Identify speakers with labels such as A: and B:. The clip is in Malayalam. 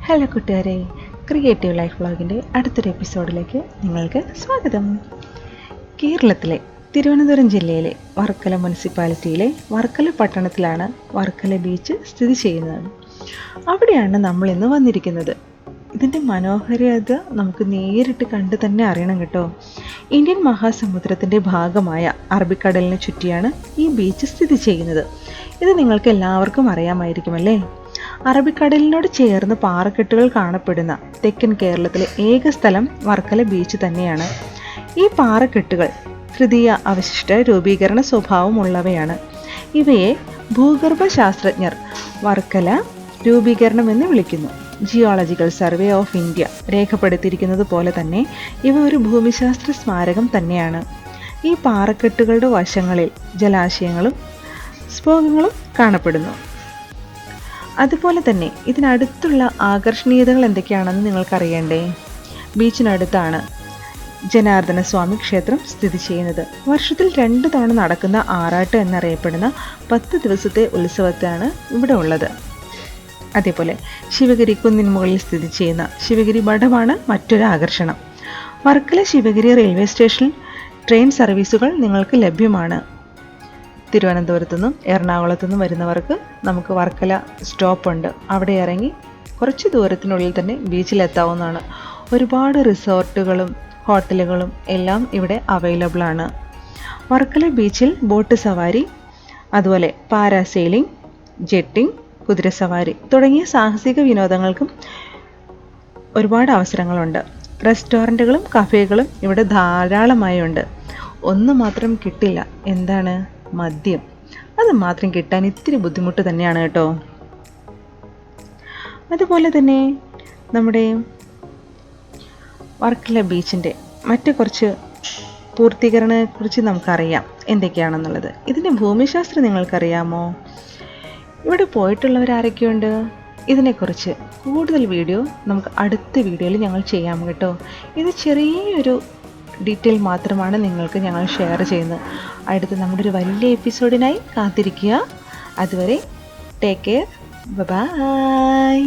A: ഹലോ കൂട്ടുകാരെ, ക്രിയേറ്റീവ് ലൈഫ് വ്ളോഗിൻ്റെ അടുത്തൊരു എപ്പിസോഡിലേക്ക് നിങ്ങൾക്ക് സ്വാഗതം. കേരളത്തിലെ തിരുവനന്തപുരം ജില്ലയിലെ വർക്കല മുനിസിപ്പാലിറ്റിയിലെ വർക്കല പട്ടണത്തിലാണ് വർക്കല ബീച്ച് സ്ഥിതി ചെയ്യുന്നത്. അവിടെയാണ് നമ്മൾ ഇന്ന് വന്നിരിക്കുന്നത്. ഇതിൻ്റെ മനോഹാരിത നമുക്ക് നേരിട്ട് കണ്ട് തന്നെ അറിയണം കേട്ടോ. ഇന്ത്യൻ മഹാസമുദ്രത്തിൻ്റെ ഭാഗമായ അറബിക്കടലിനെ ചുറ്റിയാണ് ഈ ബീച്ച് സ്ഥിതി ചെയ്യുന്നത്. ഇത് നിങ്ങൾക്ക് എല്ലാവർക്കും അറിയാമായിരിക്കുമല്ലേ. അറബിക്കടലിനോട് ചേർന്ന് പാറക്കെട്ടുകൾ കാണപ്പെടുന്ന തെക്കൻ കേരളത്തിലെ ഏക സ്ഥലം വർക്കല ബീച്ച് തന്നെയാണ്. ഈ പാറക്കെട്ടുകൾ തൃതീയ അവശിഷ്ട രൂപീകരണ സ്വഭാവമുള്ളവയാണ്. ഇവയെ ഭൂഗർഭ ശാസ്ത്രജ്ഞർ വർക്കല രൂപീകരണം എന്ന് വിളിക്കുന്നു. ജിയോളജിക്കൽ സർവേ ഓഫ് ഇന്ത്യ രേഖപ്പെടുത്തിയിരിക്കുന്നത് പോലെ തന്നെ ഇവ ഒരു ഭൂമിശാസ്ത്ര സ്മാരകം തന്നെയാണ്. ഈ പാറക്കെട്ടുകളുടെ വശങ്ങളിൽ ജലാശയങ്ങളും സ്ഫോടനങ്ങളും കാണപ്പെടുന്നു. അതുപോലെ തന്നെ ഇതിനടുത്തുള്ള ആകർഷണീയതകൾ എന്തൊക്കെയാണെന്ന് നിങ്ങൾക്കറിയണ്ടേ? ബീച്ചിനടുത്താണ് ജനാർദ്ദന സ്വാമി ക്ഷേത്രം സ്ഥിതി ചെയ്യുന്നത്. വർഷത്തിൽ 2 തവണ നടക്കുന്ന ആറാട്ട് എന്നറിയപ്പെടുന്ന 10 ദിവസത്തെ ഉത്സവത്താണ് ഇവിടെ ഉള്ളത്. അതേപോലെ ശിവഗിരി കുന്നിൻ മുകളിൽ സ്ഥിതി ചെയ്യുന്ന ശിവഗിരി മഠമാണ് മറ്റൊരു ആകർഷണം. വർക്കല ശിവഗിരി റെയിൽവേ സ്റ്റേഷനിൽ ട്രെയിൻ സർവീസുകൾ നിങ്ങൾക്ക് ലഭ്യമാണ്. തിരുവനന്തപുരത്തുനിന്നും എറണാകുളത്തുനിന്നും വരുന്നവർക്ക് നമുക്ക് വർക്കല സ്റ്റോപ്പുണ്ട്. അവിടെ ഇറങ്ങി കുറച്ച് ദൂരത്തിനുള്ളിൽ തന്നെ ബീച്ചിലെത്താവുന്നതാണ്. ഒരുപാട് റിസോർട്ടുകളും ഹോട്ടലുകളും എല്ലാം ഇവിടെ അവൈലബിൾ ആണ്. വർക്കല ബീച്ചിൽ ബോട്ട് സവാരി, അതുപോലെ പാരാസെയിലിംഗ്, ജെട്ടിംഗ്, കുതിരസവാരി തുടങ്ങിയ സാഹസിക വിനോദങ്ങൾക്കും ഒരുപാട് അവസരങ്ങളുണ്ട്. റെസ്റ്റോറൻറ്റുകളും കഫേകളും ഇവിടെ ധാരാളമായി ഉണ്ട്. ഒന്ന് മാത്രം കിട്ടില്ല, എന്താണ്? മദ്യം. അത് മാത്രം കിട്ടാൻ ഇത്തിരി ബുദ്ധിമുട്ട് തന്നെയാണ് കേട്ടോ. അതുപോലെ തന്നെ നമ്മുടെ വർക്കല ബീച്ചിൻ്റെ മറ്റു കുറച്ച് പൂർത്തീകരണത്തെക്കുറിച്ച് നമുക്കറിയാം എന്തൊക്കെയാണെന്നുള്ളത്. ഇതിൻ്റെ ഭൂമിശാസ്ത്രം നിങ്ങൾക്കറിയാമോ? ഇവിടെ പോയിട്ടുള്ളവരാരൊക്കെയുണ്ട്? ഇതിനെക്കുറിച്ച് കൂടുതൽ വീഡിയോ നമുക്ക് അടുത്ത വീഡിയോയിൽ ഞങ്ങൾ ചെയ്യാം കേട്ടോ. ഇത് ചെറിയൊരു ഡീറ്റെയിൽ മാത്രമാണ് നിങ്ങൾക്ക് ഞങ്ങൾ ഷെയർ ചെയ്യുന്നത്. അടുത്ത നമ്മുടെ ഒരു വലിയ എപ്പിസോഡിനായി കാത്തിരിക്കുക. അതുവരെ ടേക്ക് കെയർ, ബൈ.